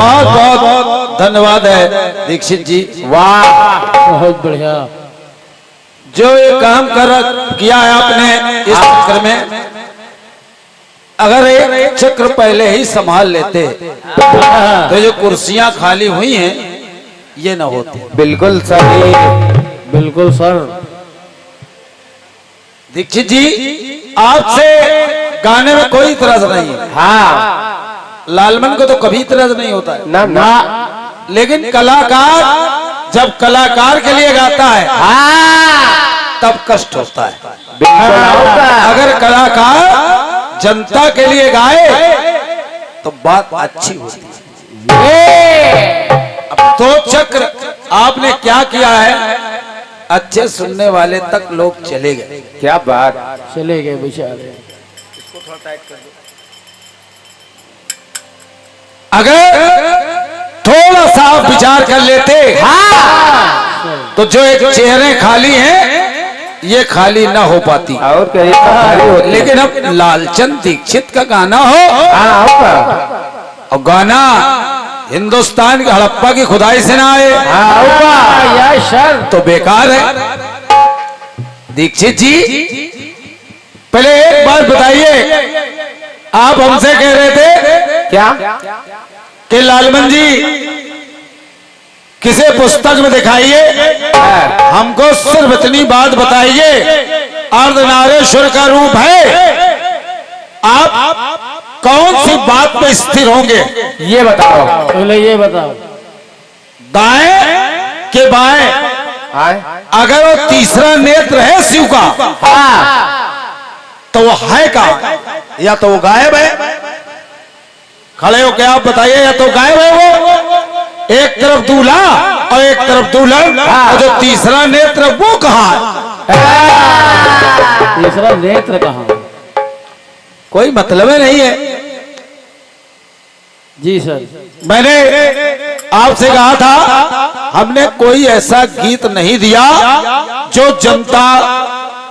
बहुत बहुत धन्यवाद है दीक्षित जी। वाह, बहुत बढ़िया। जो ये काम किया है आपने इस चक्र में, अगर एक चक्र पहले ही संभाल लेते तो जो कुर्सियां खाली हुई हैं ये ना होती। बिल्कुल सही, बिल्कुल सर। दीक्षित जी, आपसे गाने में कोई इतराज नहीं है। हाँ, लालमन को तो कभी इतराज नहीं होता है ना ना, लेकिन कलाकार जब कलाकार के लिए गाता है तब कष्ट होता है। अगर कलाकार जनता के लिए गाए तो बात अच्छी होती है। अब तो चक्र आपने क्या किया है, अच्छे सुनने वाले तक लोग चले गए। क्या बात, चले गए बेचारे। इसको थोड़ा टाइट कर दो। अगर थोड़ा सा विचार कर लेते तो जो एक चेहरे खाली हैं ये खाली ना हो पाती। और क्या, खाली होती। लेकिन अब लालचंद दीक्षित का गाना हो और गाना हिंदुस्तान की हड़प्पा की खुदाई से ना आए सर तो बेकार है। दीक्षित जी, पहले एक बात बताइए, आप हमसे कह रहे थे क्या कि लालमन जी किसे पुस्तक में दिखाइए, हमको सिर्फ इतनी बात बताइए, अर्धनारेश्वर का रूप है, आप कौन सी बात पे स्थिर होंगे ये बताओ, पहले ये बताओ। दाएं के बाएं, अगर वो तीसरा नेत्र है शिव का तो वो है का, या तो वो गायब है। खड़े हो के आप बताइए, या तो गायब है वो, एक तरफ दूल्हा और एक तरफ दुल्हन, और जो तीसरा नेत्र वो कहाँ है? तीसरा नेत्र कहाँ? कोई मतलब ही नहीं है। जी सर, मैंने आपसे कहा था हमने कोई ऐसा गीत नहीं दिया जो जनता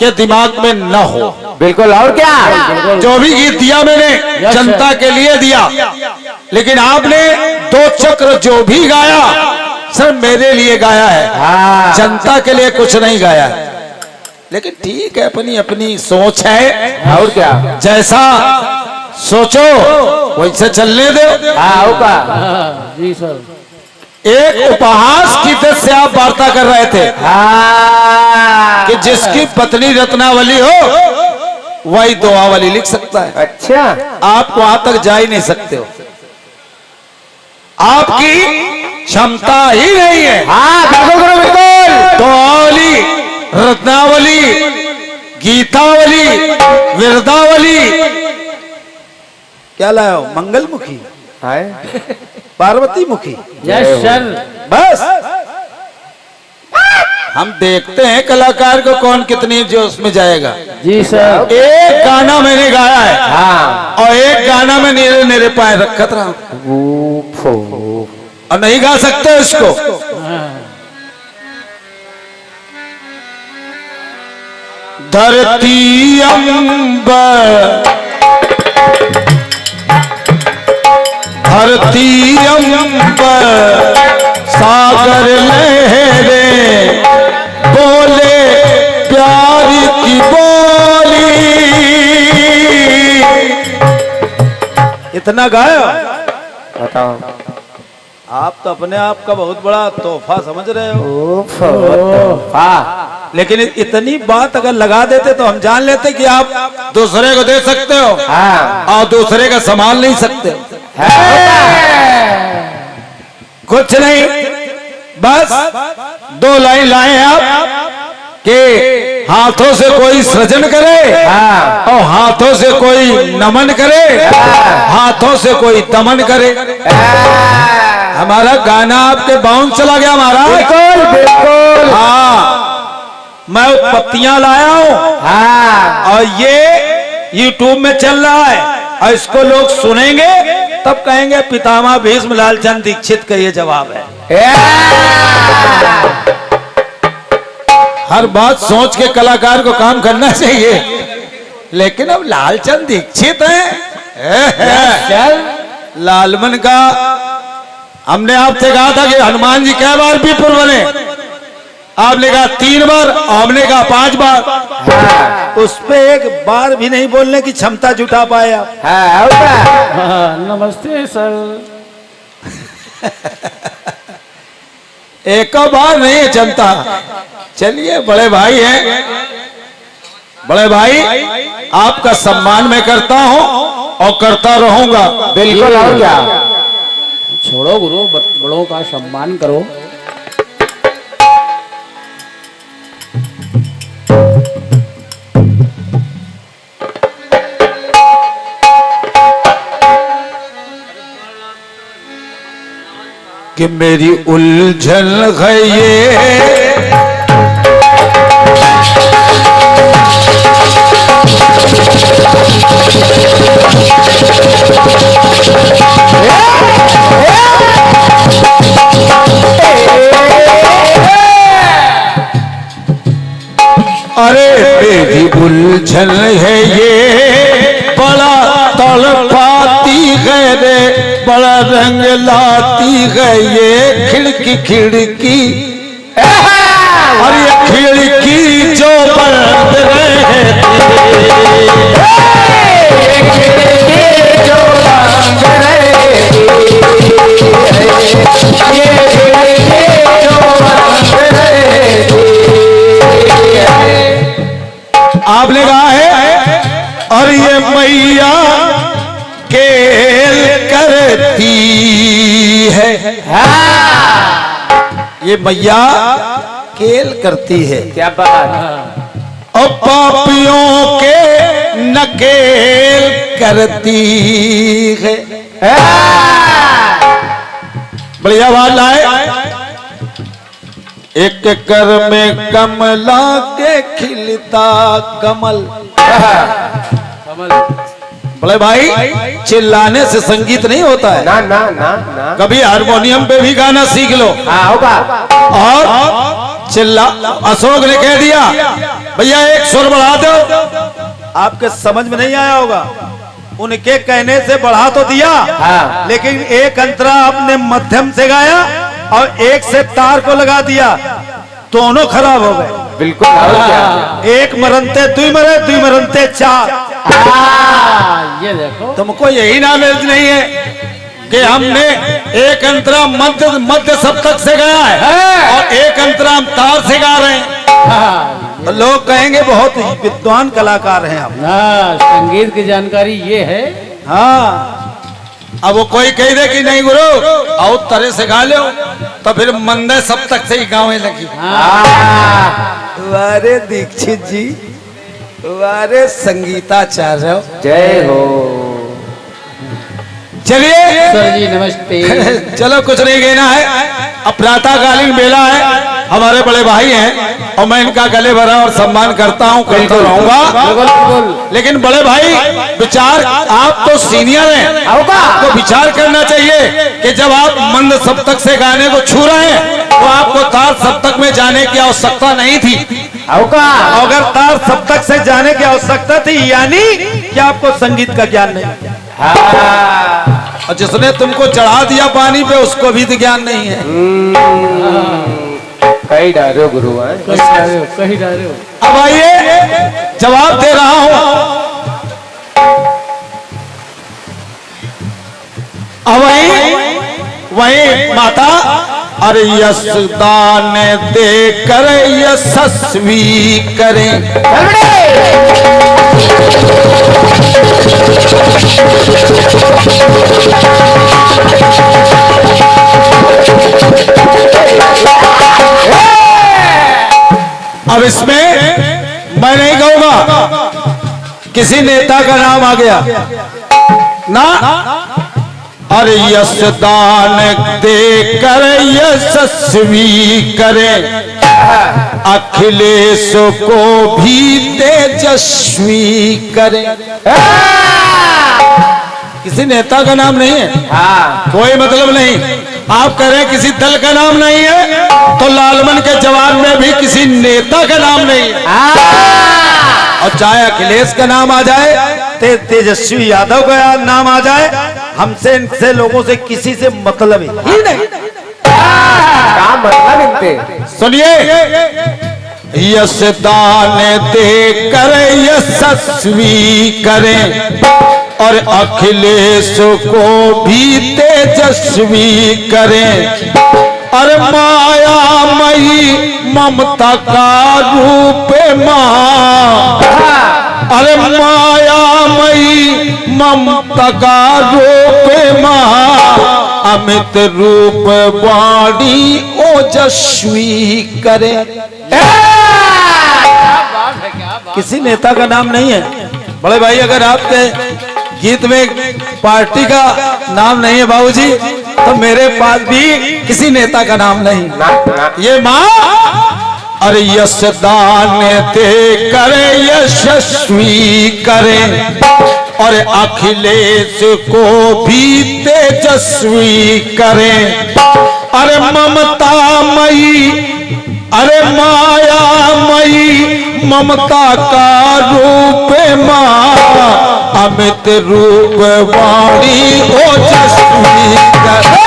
के दिमाग में न हो। बिल्कुल, और क्या, जो भी गीत दिया मैंने जनता के लिए दिया, लेकिन आपने दो चक्र जो भी गाया सर मेरे लिए गाया है, जनता के लिए कुछ नहीं गाया है। लेकिन ठीक है, अपनी अपनी सोच है, और क्या, जैसा सोचो वैसे चलने दो। जी सर। एक उपहास की तरह से आप वार्ता कर रहे थे कि जिसकी पत्नी रत्नावली हो वही दुआवली लिख सकता है। अच्छा, आप वहां तक जा ही नहीं सकते हो, आपकी क्षमता ही नहीं है। बिल्कुल बिल्कुल। दुआवली, रत्नावली, गीतावली, विरदावली, क्या लाया हो? मंगलमुखी, पार्वती मुखी। Yes sir. बस हम देखते हैं कलाकार को कौन कितनी जोश में जाएगा। जी सर। एक गाना मैंने गाया है और एक गाना में मेरे मेरे पाए रखत रहा और नहीं गा सकते इसको। धरती अंबर, धरती अंबर सागर लहरे बोले प्यार की बोली। इतना गाया, बताओ। आप तो अपने आप का बहुत बड़ा तोहफा समझ रहे हो, लेकिन इतनी बात अगर लगा देते तो हम जान लेते कि आप दूसरे को दे सकते हो और दूसरे का संभाल नहीं सकते। कुछ नहीं, बस दो लाइन लाए आप कि हाथों से कोई सृजन करे और हाथों से कोई नमन करे, हाथों से कोई दमन करे। हमारा गाना आपके बाउंड चला गया महाराज। बिल्कुल बिल्कुल। मैं पत्तियां लाया हूँ और ये यूट्यूब में चल रहा है और इसको लोग सुनेंगे तब कहेंगे पितामह भीष्म लालचंद दीक्षित का ये जवाब है। हर बात सोच के कलाकार को काम करना चाहिए, लेकिन अब लालचंद दीक्षित हैं, लालमन का हमने आपसे कहा था कि हनुमान जी कै बार बीपुर बने, आपने कहा 3 बार, हमने कहा 5 बार। उस पे एक बार भी नहीं बोलने की क्षमता जुटा पाए आप। हाँ, नमस्ते सर। एक बार नहीं है जनता। चलिए बड़े भाई हैं, बड़े भाई आपका सम्मान मैं करता हूं और करता रहूंगा। बिल्कुल, और क्या। छोड़ो गुरु, बड़ों का सम्मान करो। कि मेरी उलझन है ये अरे मेरी उलझन है ये बड़ा तड़पाती है रे, बड़ा रंग लाती है ये खिड़की खिड़की, और ये खिड़की जो बंद आपने कहा है, और ये मैया केल करती है। ये मैया केल करती है। क्या बात। और पापियों के नकेल करती है। बढ़िया बात लाए। एक कर में कमला के खिलता कमल। बड़े भाई चिल्लाने से संगीत नहीं होता है। ना ना ना ना। कभी हारमोनियम पे भी गाना सीख लो। हाँ, होगा। और चिल्ला, अशोक ने कह दिया भैया एक सुर बढ़ा दो, आपके समझ में नहीं आया होगा। उनके कहने से बढ़ा तो दिया, हाँ। लेकिन एक अंतरा आपने मध्यम से गाया और एक से तार को लगा दिया, दोनों खराब हो गए। बिल्कुल, और क्या। एक मरनते दुई मरे, दुई मरनते 4। ये देखो, तुमको यही नॉलेज नहीं है कि हमने एक अंतरा मध्य सप्तक से गाया है और एक अंतरा हम तार से गा रहे हैं। तो लोग कहेंगे बहुत विद्वान कलाकार हैं आप। हाँ, संगीत की जानकारी ये है। हाँ, अब वो कोई कह दे कि नहीं गुरु और तरह से गा लो, तो फिर मंदे सप्तक से ही गावे लगी। वारे दीक्षित जी, वारे संगीताचार्य, जय हो। चलिए सर जी नमस्ते। चलो कुछ नहीं कहना है, अब प्रातःकालीन बेला है, हमारे बड़े भाई हैं और मैं इनका गले भरा और सम्मान करता हूँ, करता रहूंगा। लेकिन बड़े भाई विचार, आप तो सीनियर हैं, आपको विचार करना चाहिए कि जब आप मंद सप्तक से गाने को छू रहे हैं तो आपको तार सप्तक में जाने की आवश्यकता नहीं थी। अगर तार सप्तक से जाने की आवश्यकता थी यानी कि आपको संगीत का ज्ञान नहीं। और जिसने तुमको चढ़ा दिया पानी पे उसको भी तो ज्ञान नहीं है। कहीं डालो गुरु, कहीं डालो। अब आइए जवाब दे रहा हूं। अब वही माता, अरे यशदान दे कर यशस्वी करें। अब इसमें मैं नहीं कहूंगा किसी नेता का नाम आ गया ना, अरे यशदान दे कर यशस्वी करें, अखिलेश को भी तेजस्वी करें। किसी नेता का नाम नहीं है। कोई मतलब नहीं। आप कह रहे हैं किसी दल का नाम नहीं है, तो लालमन के जवाब में भी किसी नेता का नाम नहीं है। और चाहे अखिलेश का नाम आ जाए, तेजस्वी यादव का नाम आ जाए, हमसे इनसे लोगों से किसी से मतलब ही नहीं। क्या मतलब इनसे? सुनिए, यश दान दे कर यशस्वी करें और अखिलेश को भी तेजस्वी करें। अरे मायामयी ममता का रूप माँ, अरे मायामयी ममता का रूप माँ, अमित रूप वाणी ओजस्वी करे। किसी नेता का नाम नहीं है बड़े भाई। अगर आपके गीत में पार्टी का नाम नहीं है बाबूजी, तो मेरे पास भी किसी नेता का नाम नहीं। ये माँ अरे यश दान दे करे यशस्वी करें और अखिलेश को भी तेजस्वी करें। अरे ममतामयी, अरे मायामयी ममता का रूप माँ, अमित रूप वाणी ओजस्वी करे।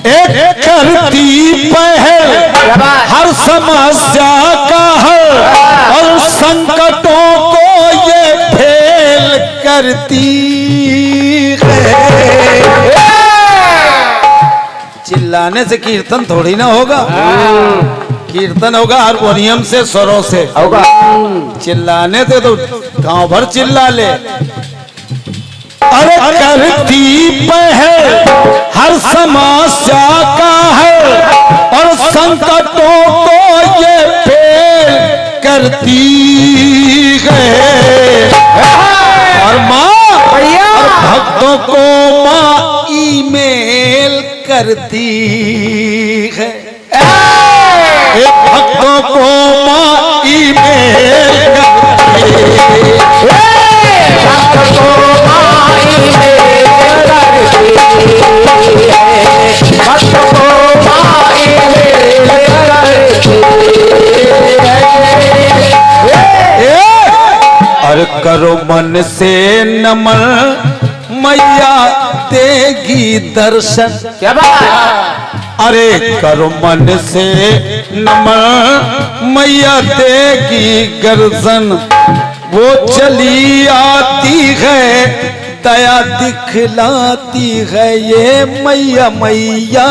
एक करती पहल हर समस्या का हल और संकटों को ये फेल करती है। चिल्लाने से कीर्तन थोड़ी ना होगा, कीर्तन होगा हारमोनियम से, स्वरों से होगा। चिल्लाने से तो गांव भर चिल्ला ले। अरे करती पहल हर समस्या का है और संकटों को ये फेल करती है। और माँ और भक्तों को माँ ईमेल करती है। भक्तों को माँ ईमेल करती है। अरे करो मन से नमन मैया देगी दर्शन। क्या बात? अरे करो मन से नमन मैया देगी गर्जन। वो चली आती है दया दिखलाती है ये मैया मैया।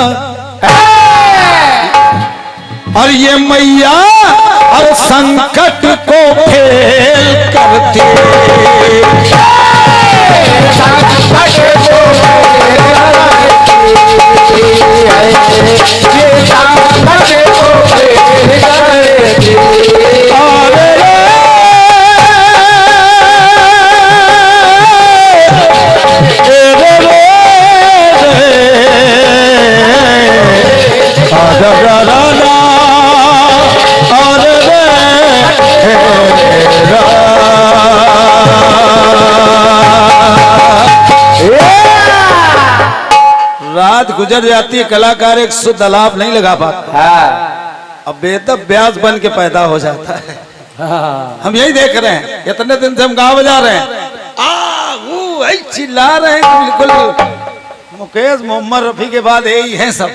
और ये मैया और संकट को फेल करती रात गुजर जाती है, कलाकार एक शुद्ध आलाप नहीं लगा पाता। अब बेदब ब्याज बन के पैदा हो जाता है। हम यही देख रहे हैं, इतने दिन से हम गाँव बजा रहे हैं, चिल्ला रहे हैं कि बिल्कुल मुकेश मोहम्मद रफी के बाद यही है सब।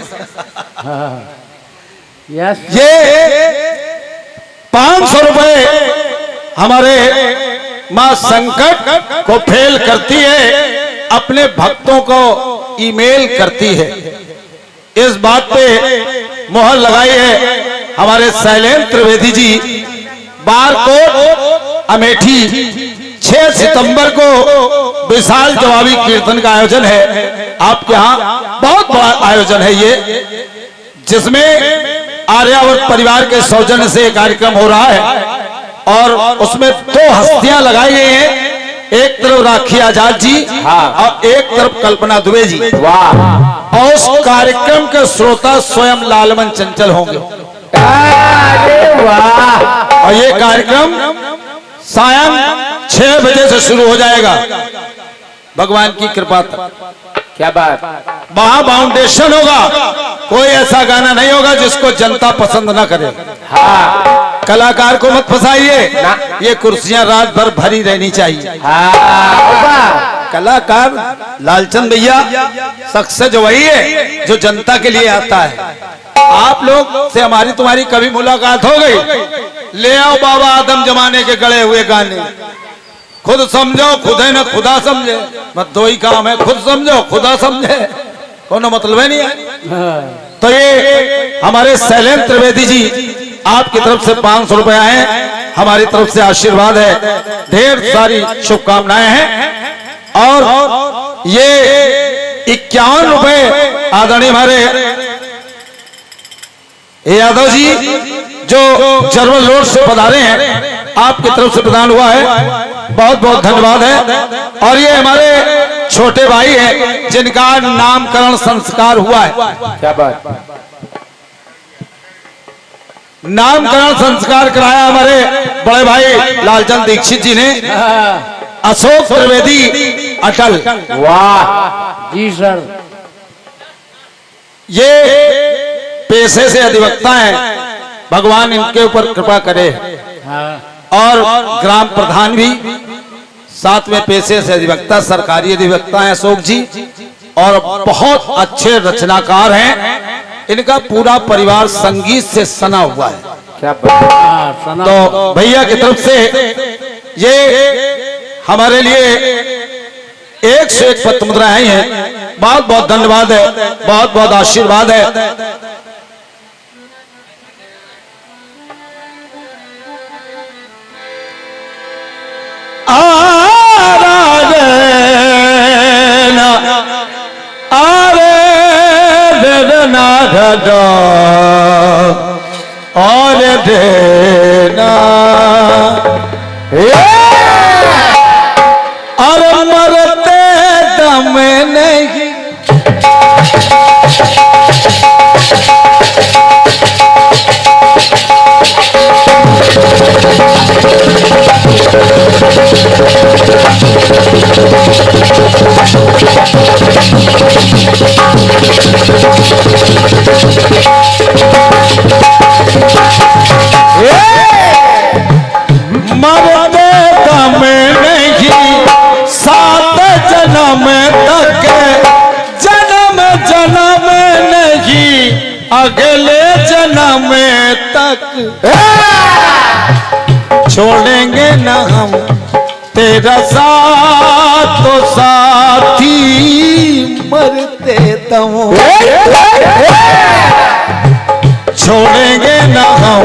ये 500 रुपए हमारे माँ संकट को फेल करती है, अपने भक्तों को ईमेल करती है। इस बात पे मोहर लगाई है हमारे शैलेंद्र त्रिवेदी जी। बारकोट अमेठी 6 सितंबर को विशाल जवाबी कीर्तन का आयोजन है। आपके यहाँ बहुत बड़ा आयोजन है ये, जिसमें आर्यावर्त परिवार के सौजन्य से कार्यक्रम हो रहा है और उसमें 2 हस्तियां लगाई गई हैं। एक तरफ राखी आजाद जी और एक तरफ कल्पना दुबे जी। वाह! और उस कार्यक्रम के श्रोता स्वयं लालमन चंचल होंगे। वाह! और ये कार्यक्रम सायं 6 बजे से शुरू हो जाएगा, भगवान की कृपा तक। क्या बात। वहां फाउंडेशन होगा, कोई ऐसा गाना नहीं होगा जिसको जनता पसंद ना करे। हाँ कलाकार को मत फंसाइए, ये कुर्सियां रात भर भरी रहनी चाहिए। हाँ कलाकार लालचंद भैया सक्सेस वही है जो जनता के लिए आता है। आप लोग से हमारी तुम्हारी कभी मुलाकात हो गई? ले आओ बाबा आदम जमाने के गड़े हुए गाने, खुद समझो खुद है न खुदा समझे, मत दो ही काम है, खुद समझो खुदा समझे, कोनो मतलब है नहीं है। तो ये हमारे शैलेंद्र त्रिवेदी जी आपकी तरफ से 500 रुपए आए, हमारी तरफ से आशीर्वाद है, ढेर सारी शुभकामनाएं हैं। और ये 51 रुपए आदरणीय हमारे यादव जी जो जर्मन रोड से पधारे हैं, आपकी तरफ से प्रदान हुआ है, बहुत बहुत धन्यवाद है। और ये हमारे छोटे भाई हैं जिनका नामकरण संस्कार हुआ है। क्या बात। नामकरण संस्कार कराया हमारे बड़े भाई लालचंद दीक्षित जी ने, अशोक त्रिवेदी अटल। वाह जी सर। ये पेशे से अधिवक्ता हैं, भगवान इनके ऊपर कृपा करे। और ग्राम प्रधान भी साथ में पेशे से अधिवक्ता, सरकारी अधिवक्ता हैं अशोक जी, और बहुत अच्छे रचनाकार हैं। इनका पूरा परिवार संगीत से सना हुआ है। क्या बात। तो भैया की तरफ से ये हमारे लिए 101 पत्र मुद्राएं आई हैं, बहुत बहुत धन्यवाद है, बहुत बहुत आशीर्वाद है। और देना और मरते दम नहीं, मरते दम नहीं, सात जन्म तक, जन्म जन्म नहीं, अगले जन्म तक छोड़ेंगे न हम तेरा साथ, तो साथी मरते दम छोड़ेंगे न हम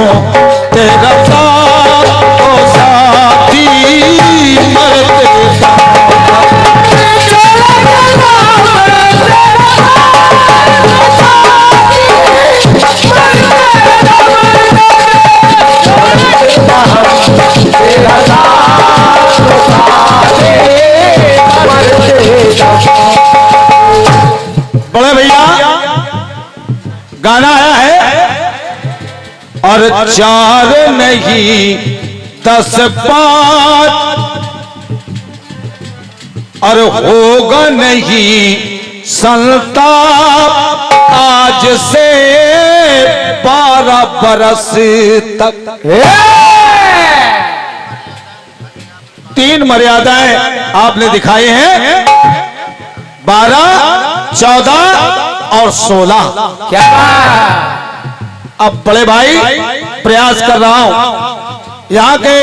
तेरा साथ, तो साथी मरते दम। बड़े भैया गाना आया है, और 4 नहीं 10 5, और होगा नहीं संताप आज से 12 बरस तक। 3 मर्यादाएं आपने दिखाई हैं, 12, 14 और 16। क्या। अब बड़े भाई प्रयास कर रहा हूं, यहाँ के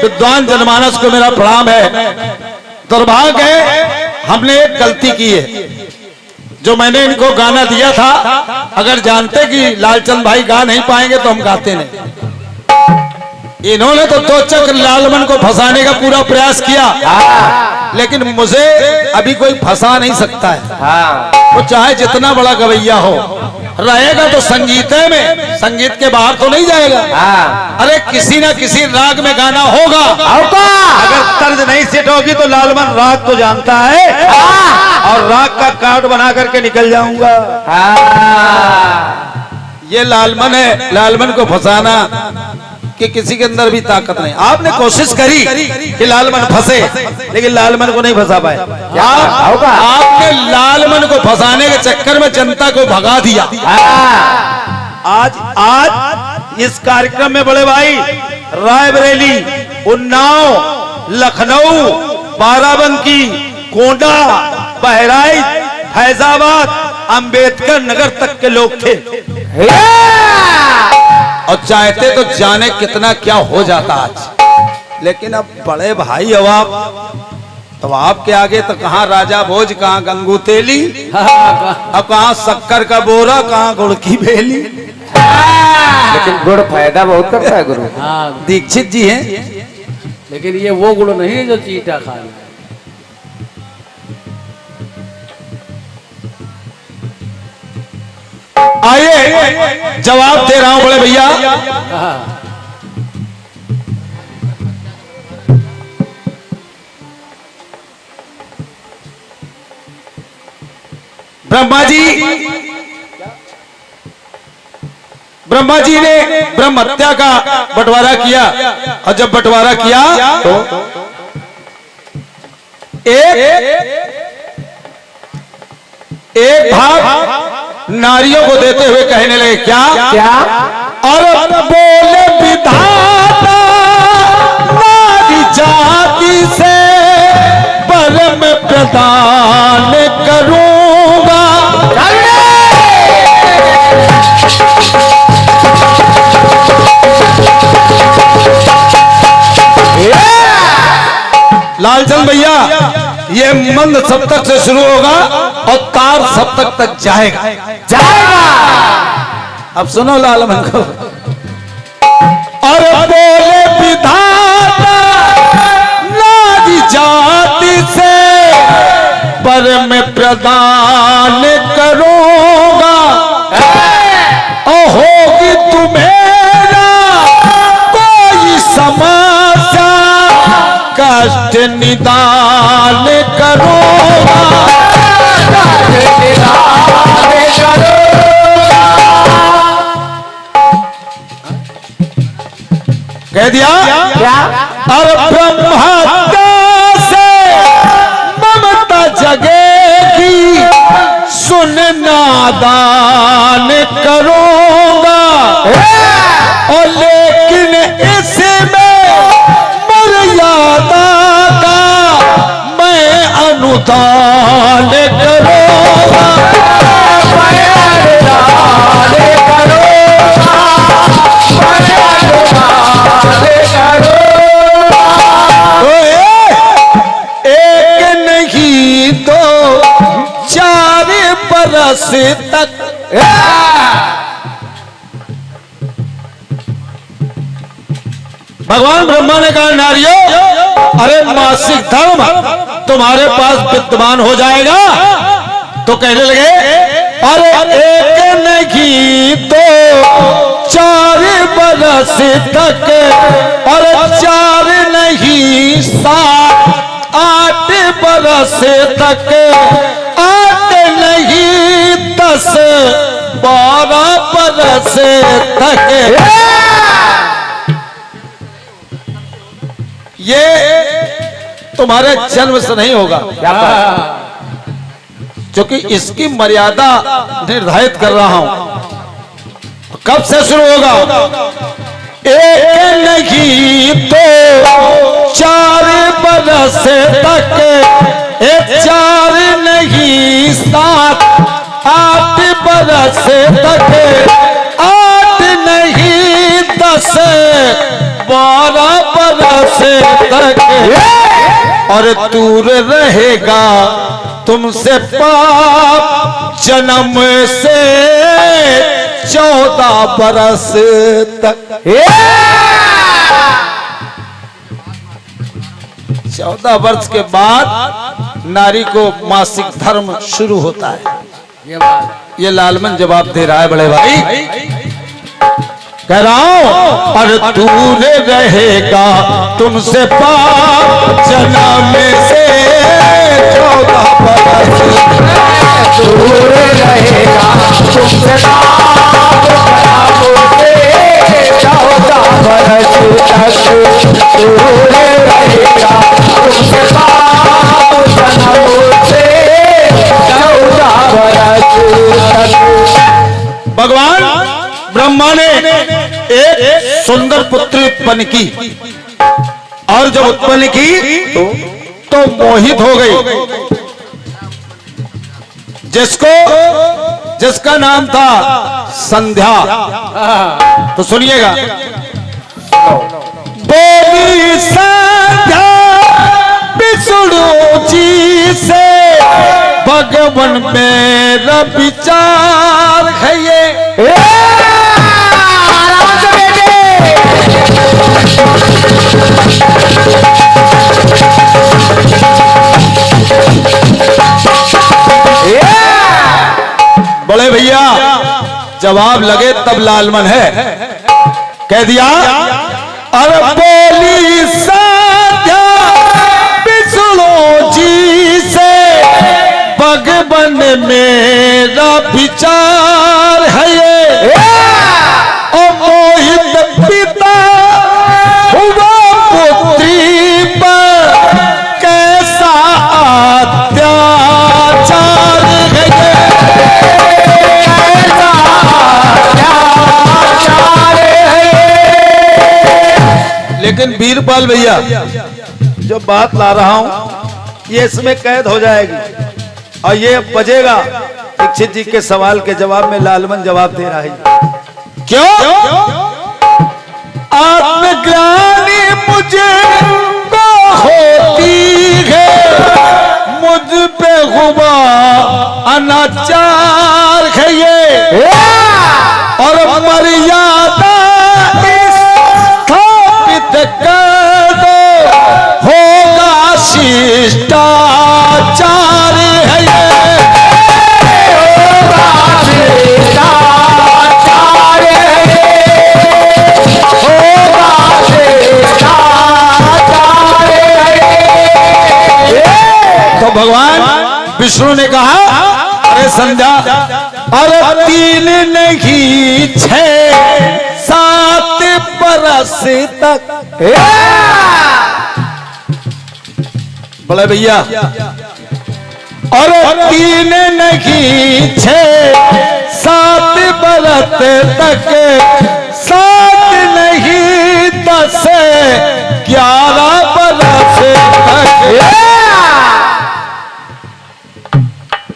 विद्वान जनमानस को मेरा प्रणाम है। दुर्भाग्य है हमने एक गलती की है, जो मैंने इनको गाना दिया था, अगर जानते कि लालचंद भाई गा नहीं पाएंगे तो हम गाते नहीं। इन्होंने तो 2 चक्र लालमन को फंसाने का पूरा प्रयास किया, लेकिन मुझे अभी कोई फंसा नहीं सकता है। वो चाहे जितना बड़ा गवैया हो, रहेगा तो संगीत में, संगीत के बाहर तो नहीं जाएगा। अरे किसी ना किसी राग में गाना होगा, अगर तर्ज नहीं सेट होगी तो लालमन राग तो जानता है, और राग का कार्ड बना करके निकल जाऊंगा। ये लालमन है, लालमन को फंसाना कि किसी के अंदर भी ताकत नहीं। आपने कोशिश करी कि लालमन फंसे, लेकिन लालमन को नहीं फंसा पाए। आपने लालमन को फंसाने के चक्कर में जनता को भगा दिया। आज इस कार्यक्रम में बड़े भाई रायबरेली, उन्नाव, लखनऊ, बाराबंकी, गोंडा, बहराइच, फैजाबाद, अंबेडकर नगर तक के लोग थे और चाहते तो जाने कितना क्या हो जाता आज। लेकिन अब बड़े भाई अब आपके आगे तो कहाँ राजा भोज, कहाँ गंगू तेली, अब कहाँ शक्कर का बोरा, कहाँ गुड़ की बेली। लेकिन गुड़ फायदा बहुत करता है गुरु। हाँ, दीक्षित जी हैं, लेकिन ये वो गुड़ नहीं है जो चीटा खा रहा है। आइए जवाब दे रहा हूं बड़े भैया। हाँ, ब्रह्मा जी ने ब्रह्म हत्या का बंटवारा किया और जब बंटवारा किया तो एक भाग नारियों को देते हुए कहने लगे क्या और बोले विधाता नारी जाति से परम प्रदान करूंगा। लालचंद भैया, ये मंद सप्तक से शुरू होगा और तार सप्तक तक जाएगा। अब सुनो लालमन को। और बोले विधाता नारी जाति से परम प्रदान करूंगा और होगी तुम्हें कोई समस्या कष्ट निदान करूंगा। कह दिया क्या? और ब्रह्म हत्या से ममता जगेगी सुन नादान करूंगा और लेकिन इसमें मर्यादा का मैं अनुदान करूंगा। एक नहीं दो चार बरस तक भगवान ब्रह्मा ने कहा नारियों, अरे मासिक धर्म तुम्हारे पास विद्यमान हो जाएगा। तो कहने लगे अरे एक नहीं दो चार बरस तक और चार नहीं 7 8 बरस तक, 8 नहीं 10 12 बरस तक। ये तुम्हारे जन्म से नहीं होगा, क्योंकि इसकी मर्यादा निर्धारित कर रहा हूं। कब से शुरू होगा? एक नहीं तो 4 बरस तक, 4 नहीं 7 8 बरस तक, 8 नहीं 10 12 बरस तक और दूर रहेगा तुमसे पाप जन्म से 14 बरस तक। 14 वर्ष के बाद नारी को मासिक धर्म शुरू होता है। ये लालमन जवाब दे रहा है बड़े भाई। कह रहा हूं और दूर रहेगा तुमसे पाप जन्म से 14 बरस, दूर रहेगा तुमसे पाप जन्म से 14 बरस। भगवान ब्रह्मा ने एक सुंदर पुत्री उत्पन्न की और जब उत्पन्न की तो मोहित हो गई, जिसका नाम था संध्या। तो सुनिएगा, बोली संध्या विष्णु जी से भगवान मेरा विचार है ये। बड़े भैया जवाब लगे तब लालमन है, कह दिया अरे बोली संध्या विष्णु जी से भगवान मेरा विचार है ये। और मोहित पिता हुआ पुत्री पर कैसा अत्याचार है ये। लेकिन वीरपाल भैया जो बात ला रहा हूं ये इसमें कैद हो जाएगी और ये बजेगा। दीक्षित जी के सवाल के जवाब में लालमन जवाब दे रहा है। क्यों? आत्मज्ञानी मुझे को होती है, मुझ पे हुआ अनाचार है ये। और मर्यादा स्थापित कर दो, होगा शिष्टाचार है ये। तो भगवान विष्णु ने कहा अरे संध्या, अरे 3 नहीं 6-7 बरस तक। बोले भैया और 3 नहीं 6-7 बरस तक, 7 नहीं 10-11 बरस तक।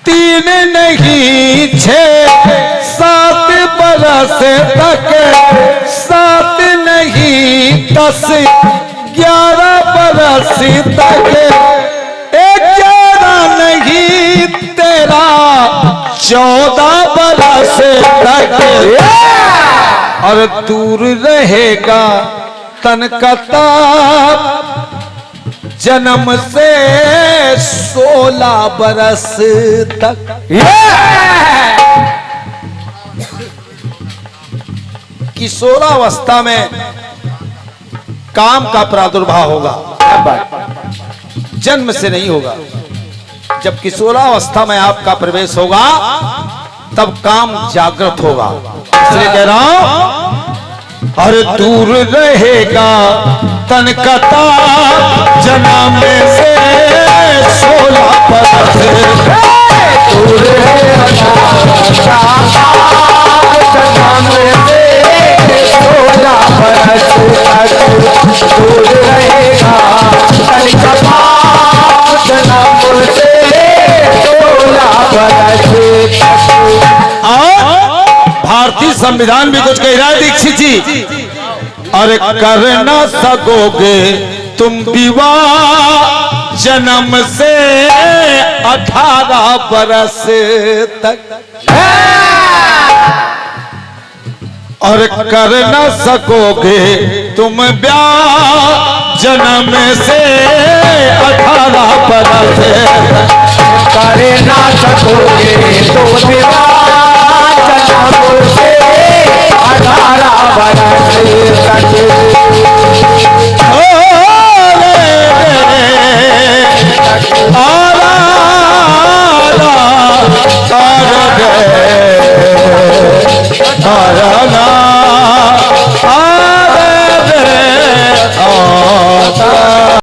3 नहीं 6-7 बरस तक, 7 नहीं 10-11 बरस तक, 11 नहीं 13-14 बरस तक। और दूर रहेगा तन का ताप, जन्म से 16 बरस तक। किशोरावस्था में काम का प्रादुर्भाव होगा, जन्म से नहीं होगा। जब किशोरावस्था में आपका प्रवेश होगा तब काम जागृत होगा। इसलिए कह रहा हूं, और दूर रहेगा तन का ताप, जन्म से 16 बरस। दूर रहेगा जन्म से 16 बरस तक। दूर रहेगा तन का ताप, जन्म से 16 बरस तक। भारतीय संविधान भी कुछ कह रहा है दीक्षित जी, अरे कर न सकोगे तुम विवाह जन्म से 18 बरस तक। और कर न सकोगे तुम ब्याह जन्म से 18 बरस तक। कर न सकोगे तुम विवाह जन्म से 18 बरस तक।